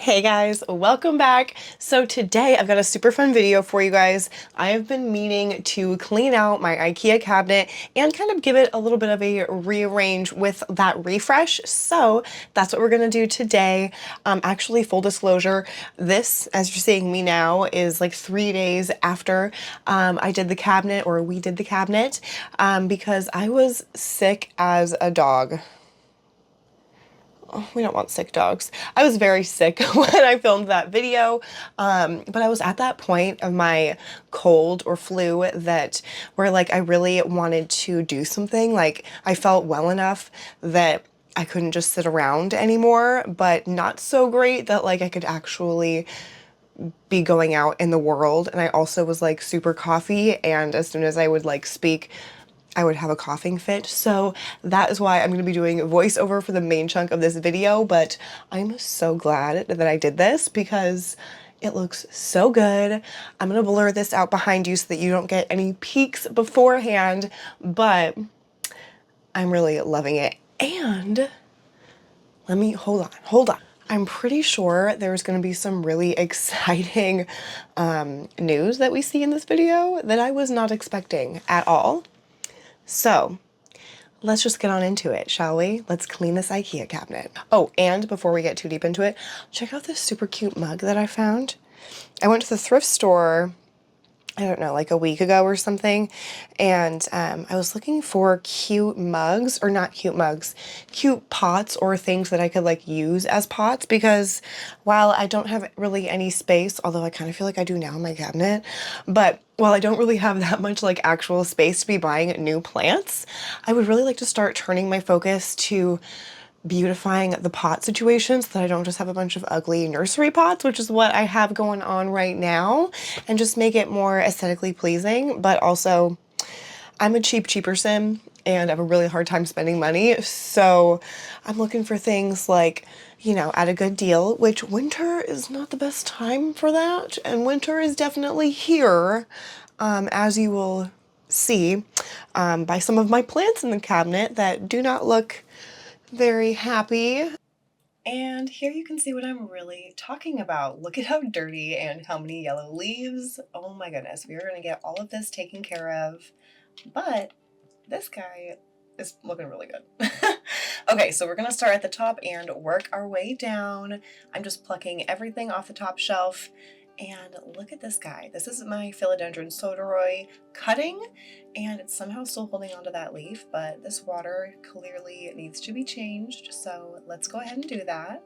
Hey guys, welcome back. So today I've got a super fun video for you guys. I have been meaning to clean out my Ikea cabinet and kind of give it a little bit of a rearrange with that refresh. So that's what we're gonna do today. Actually, full disclosure, this, as you're seeing me now, is like 3 days after I did the cabinet, or we did the cabinet, because I was sick as a dog. Oh, we don't want sick dogs. I was very sick when I filmed that video, but I was at that point of my cold or flu that where like I really wanted to do something. Like I felt well enough that I couldn't just sit around anymore, but not so great that like I could actually be going out in the world. And I also was like super coughy, and as soon as I would like speak, I would have a coughing fit. So that is why I'm going to be doing voiceover for the main chunk of this video, but I'm so glad that I did this because it looks so good. I'm going to blur this out behind you so that you don't get any peeks beforehand, but I'm really loving it. And let me, hold on. I'm pretty sure there's going to be some really exciting news that we see in this video that I was not expecting at all. So let's just get on into it, shall we? Let's clean this Ikea cabinet. Oh, and before we get too deep into it, check out this super cute mug that I found. I went to the thrift store, I don't know, like a week ago or something, and I was looking for cute mugs, or not cute mugs, cute pots or things that I could like use as pots, because while I don't have really any space, although I kind of feel like I do now in my cabinet, but while I don't really have that much like actual space to be buying new plants, I would really like to start turning my focus to beautifying the pot situation so that I don't just have a bunch of ugly nursery pots, which is what I have going on right now, and just make it more aesthetically pleasing. But also, I'm a cheaper sim and I have a really hard time spending money, so I'm looking for things like, you know, at a good deal, which winter is not the best time for that, and winter is definitely here, as you will see by some of my plants in the cabinet that do not look very happy. And here you can see what I'm really talking about. Look at how dirty and how many yellow leaves. Oh my goodness, we are going to get all of this taken care of, but this guy is looking really good. Okay, so we're going to start at the top and work our way down. I'm just plucking everything off the top shelf. And look at this guy. This is my philodendron soderoy cutting, and it's somehow still holding onto that leaf, but this water clearly needs to be changed, so let's go ahead and do that.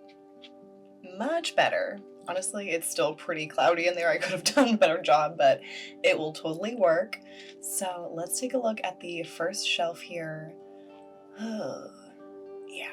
Much better. Honestly, it's still pretty cloudy in there. I could have done a better job, but it will totally work. So let's take a look at the first shelf here. Oh, yeah.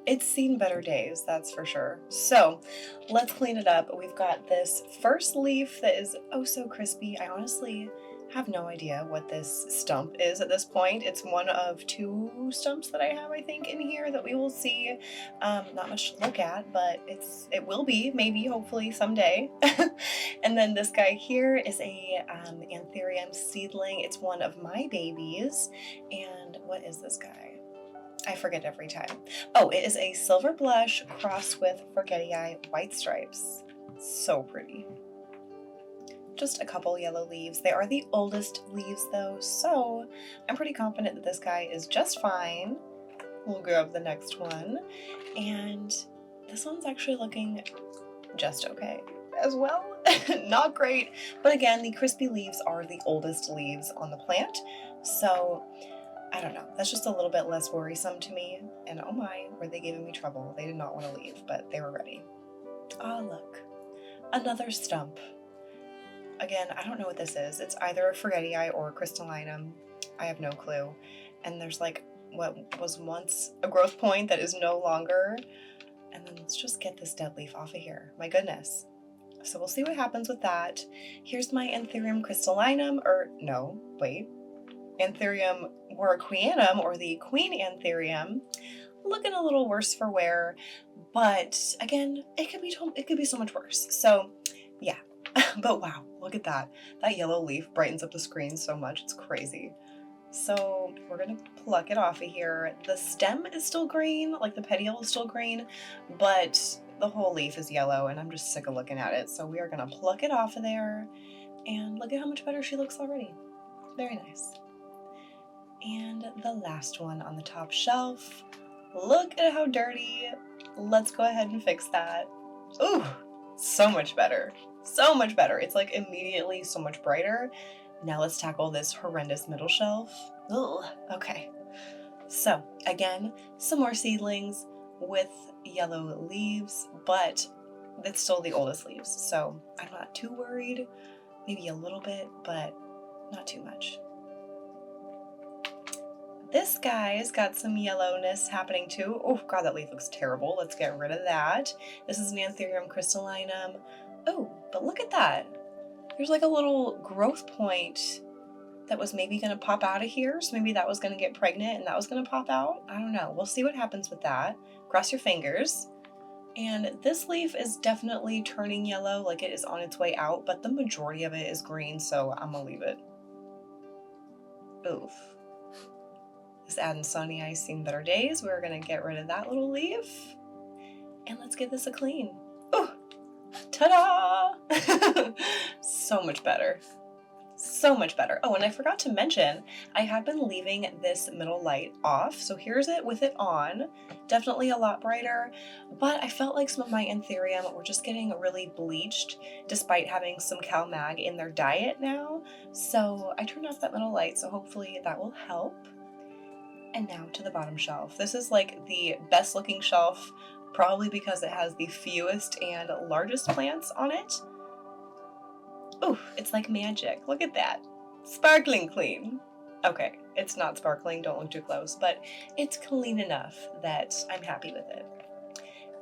It's seen better days, that's for sure. So let's clean it up. We've got this first leaf that is oh so crispy. I honestly have no idea what this stump is at this point. It's one of 2 stumps that I have, I think, in here that we will see. Not much to look at, but it will be, maybe, hopefully, someday. And then this guy here is a Anthurium seedling. It's one of my babies. And what is this guy? I forget every time. Oh, it is a silver blush crossed with Forgetii white stripes. So pretty. Just a couple yellow leaves. They are the oldest leaves though, so I'm pretty confident that this guy is just fine. We'll grab the next one. And this one's actually looking just okay as well. Not great, but again, the crispy leaves are the oldest leaves on the plant, so I don't know, that's just a little bit less worrisome to me. And oh my, were they giving me trouble. They did not want to leave, but they were ready. Oh look, another stump. Again, I don't know what this is. It's either a Forgetii or a crystallinum. I have no clue. And there's like what was once a growth point that is no longer. And then let's just get this dead leaf off of here. My goodness. So we'll see what happens with that. Here's my Anthurium crystallinum, or no, wait. Anthurium warwickwianum, or the Queen Anthurium, looking a little worse for wear, but again, it could be so much worse. So yeah, but wow, look at that. That yellow leaf brightens up the screen so much, it's crazy. So we're gonna pluck it off of here. The stem is still green, like the petiole is still green, but the whole leaf is yellow and I'm just sick of looking at it. So we are gonna pluck it off of there, and look at how much better she looks already. Very nice. And the last one on the top shelf. Look at how dirty. Let's go ahead and fix that. Ooh, so much better. So much better. It's like immediately so much brighter. Now let's tackle this horrendous middle shelf. Ugh, okay. So again, some more seedlings with yellow leaves, but it's still the oldest leaves. So I'm not too worried. Maybe a little bit, but not too much. This guy's got some yellowness happening too. Oh God, that leaf looks terrible. Let's get rid of that. This is an Anthurium crystallinum. Oh, but look at that. There's like a little growth point that was maybe gonna pop out of here. So maybe that was gonna get pregnant and that was gonna pop out. I don't know. We'll see what happens with that. Cross your fingers. And this leaf is definitely turning yellow, like it is on its way out, but the majority of it is green, so I'm gonna leave it. Oof. This Adansonii seen better days. We're gonna get rid of that little leaf. And let's give this a clean. Oh, ta-da! So much better. So much better. Oh, and I forgot to mention, I have been leaving this middle light off. So here's it with it on. Definitely a lot brighter, but I felt like some of my Anthurium were just getting really bleached despite having some Cal Mag in their diet now. So I turned off that middle light, so hopefully that will help. And now to the bottom shelf. This is like the best looking shelf, probably because it has the fewest and largest plants on it. Ooh, it's like magic. Look at that. Sparkling clean. Okay, it's not sparkling, don't look too close, but it's clean enough that I'm happy with it.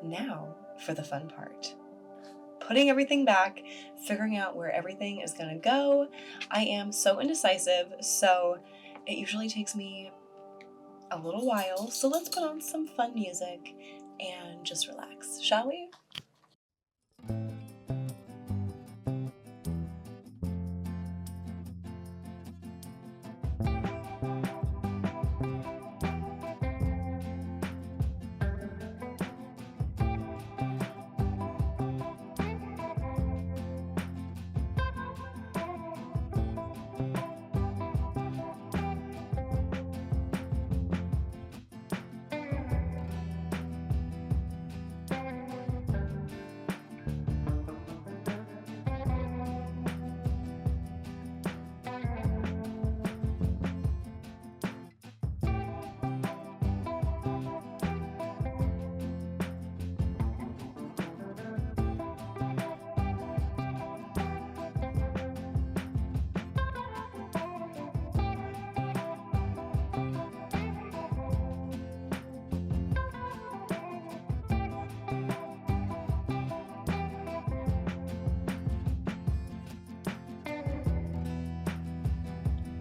Now for the fun part. Putting everything back, figuring out where everything is gonna go. I am so indecisive, so it usually takes me a little while. So let's put on some fun music and just relax, shall we?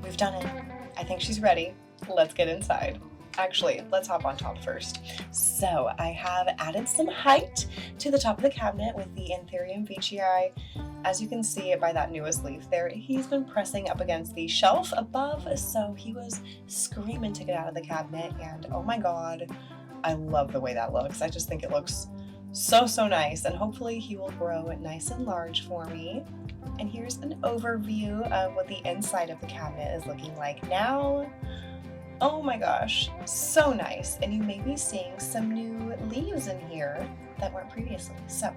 We've done it. I think she's ready. Let's get inside. Actually, let's hop on top first. So I have added some height to the top of the cabinet with the Anthurium veitchii. As you can see by that newest leaf there, he's been pressing up against the shelf above, so he was screaming to get out of the cabinet, and oh my God, I love the way that looks. I just think it looks so nice, and hopefully he will grow nice and large for me. And here's an overview of what the inside of the cabinet is looking like now. Oh my gosh, so nice. And you may be seeing some new leaves in here that weren't previously. So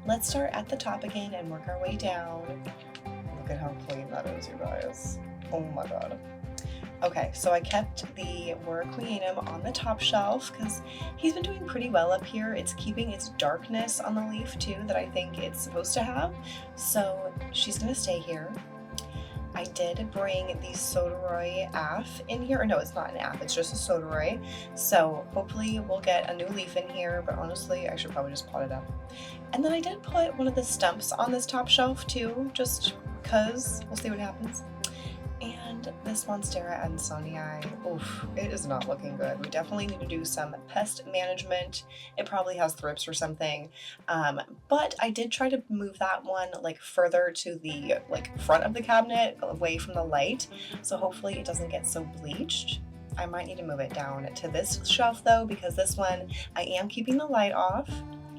let's start at the top again and work our way down. Look at how clean that is, you guys. Oh my God. Okay, so I kept the Miracle-Gro on the top shelf because he's been doing pretty well up here. It's keeping its darkness on the leaf too that I think it's supposed to have. So she's gonna stay here. I did bring the Soderoy Af in here, or no, it's not an Af, it's just a Soderoy. So hopefully we'll get a new leaf in here, but honestly, I should probably just pot it up. And then I did put one of the stumps on this top shelf too, just cause we'll see what happens. And this Monstera Adansonii, oof, it is not looking good. We definitely need to do some pest management. It probably has thrips or something. But I did try to move that one like further to the front of the cabinet, away from the light. So hopefully it doesn't get so bleached. I might need to move it down to this shelf though, because this one I am keeping the light off.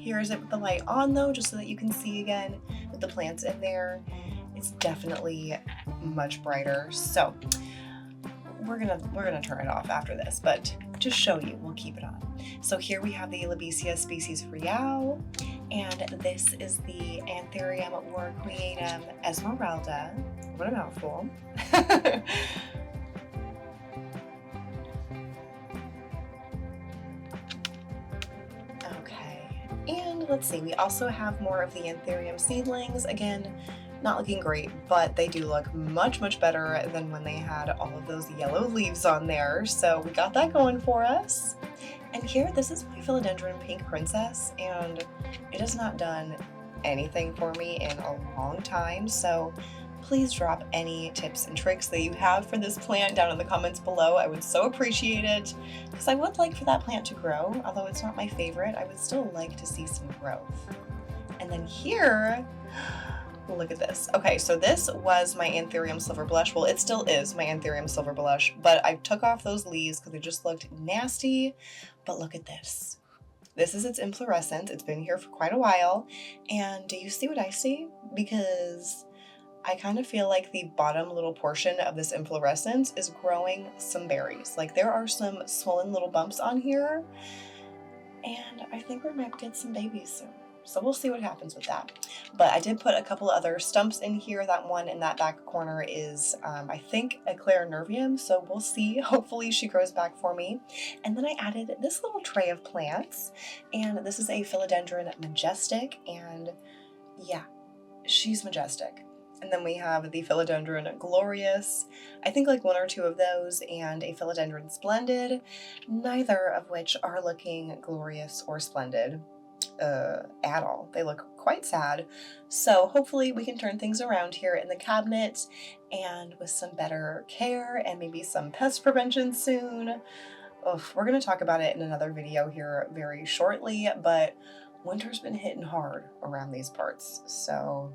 Here is it with the light on though, just so that you can see again with the plants in there. It's definitely much brighter. So we're gonna turn it off after this, but to show you, we'll keep it on. So here we have the Labesia species Real, and this is the Anthurium warqueatum Esmeralda. What a mouthful. Okay, and let's see, we also have more of the Anthurium seedlings. Again, not looking great, but they do look much better than when they had all of those yellow leaves on there. So we got that going for us. And here, this is my Philodendron Pink Princess, and it has not done anything for me in a long time. So please drop any tips and tricks that you have for this plant down in the comments below. I would so appreciate it, because I would like for that plant to grow. Although it's not my favorite, I would still like to see some growth. And then here, look at this. Okay, so this was my Anthurium Silver Blush. Well, it still is my Anthurium Silver Blush, but I took off those leaves because they just looked nasty. But look at this. This is its inflorescence. It's been here for quite a while. And do you see what I see? Because I kind of feel like the bottom little portion of this inflorescence is growing some berries. Like there are some swollen little bumps on here, and I think we might get some babies soon. So we'll see what happens with that. But I did put a couple other stumps in here. That one in that back corner is, I think, a Clarinervium. So we'll see. Hopefully she grows back for me. And then I added this little tray of plants. And this is a Philodendron Majestic. And yeah, she's majestic. And then we have the Philodendron Glorious, I think like one or two of those, and a Philodendron Splendid, neither of which are looking glorious or splendid at all. They look quite sad. So hopefully we can turn things around here in the cabinet, and with some better care and maybe some pest prevention soon. We're going to talk about it in another video here very shortly, but winter's been hitting hard around these parts. So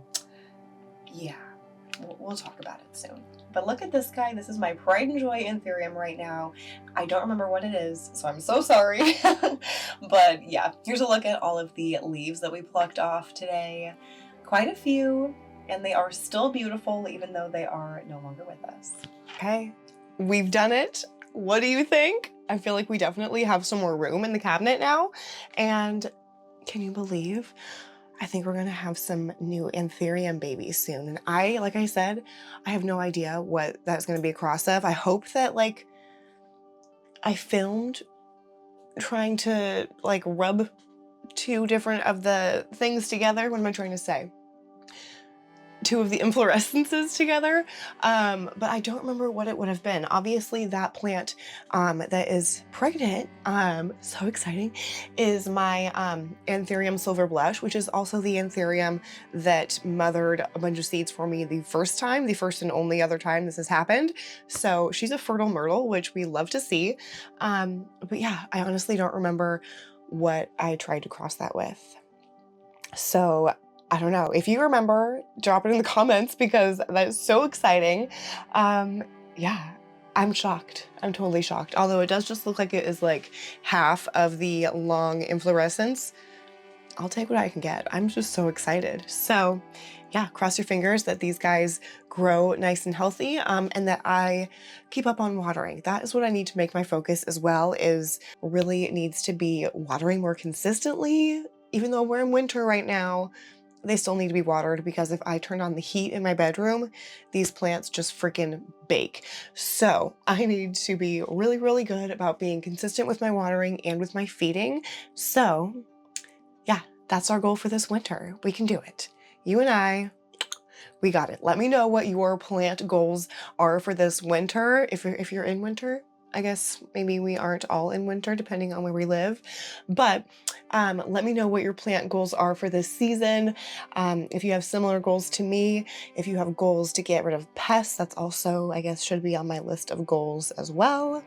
yeah, we'll talk about it soon. But look at this guy. This is my pride and joy Anthurium right now. I don't remember what it is, so I'm so sorry. But yeah, here's a look at all of the leaves that we plucked off today. Quite a few, and they are still beautiful even though they are no longer with us. Okay, we've done it. What do you think? I feel like we definitely have some more room in the cabinet now. And can you believe? I think we're gonna have some new Anthurium babies soon. And like I said, I have no idea what that's gonna be a cross of. I hope that like I filmed trying to like rub two different of the things together. What am I trying to say? Two of the inflorescences together, but I don't remember what it would have been. Obviously that plant that is pregnant, so exciting, is my Anthurium Silver Blush, which is also the Anthurium that mothered a bunch of seeds for me the first and only other time this has happened. So she's a fertile myrtle, which we love to see. But yeah, I honestly don't remember what I tried to cross that with. So I don't know. If you remember, drop it in the comments because that is so exciting. Yeah, I'm shocked. I'm totally shocked. Although it does just look like it is like half of the long inflorescence. I'll take what I can get. I'm just so excited. So yeah, cross your fingers that these guys grow nice and healthy, and that I keep up on watering. That is what I need to make my focus as well, is really needs to be watering more consistently. Even though we're in winter right now, they still need to be watered, because if I turn on the heat in my bedroom, these plants just freaking bake. So I need to be really good about being consistent with my watering and with my feeding. So yeah, that's our goal for this winter. We can do it. You and I, we got it. Let me know what your plant goals are for this winter. If you're in winter, I guess maybe we aren't all in winter depending on where we live, but let me know what your plant goals are for this season. If you have similar goals to me, if you have goals to get rid of pests, that's also, I guess, should be on my list of goals as well.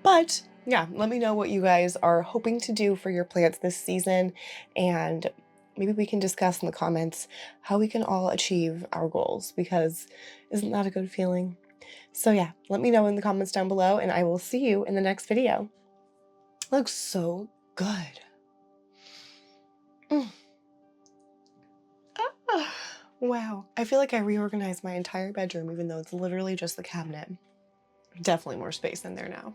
But yeah, let me know what you guys are hoping to do for your plants this season, and maybe we can discuss in the comments how we can all achieve our goals, because isn't that a good feeling? So yeah, let me know in the comments down below, and I will see you in the next video. Looks so good. Wow. I feel like I reorganized my entire bedroom, even though it's literally just the cabinet. Definitely more space in there now.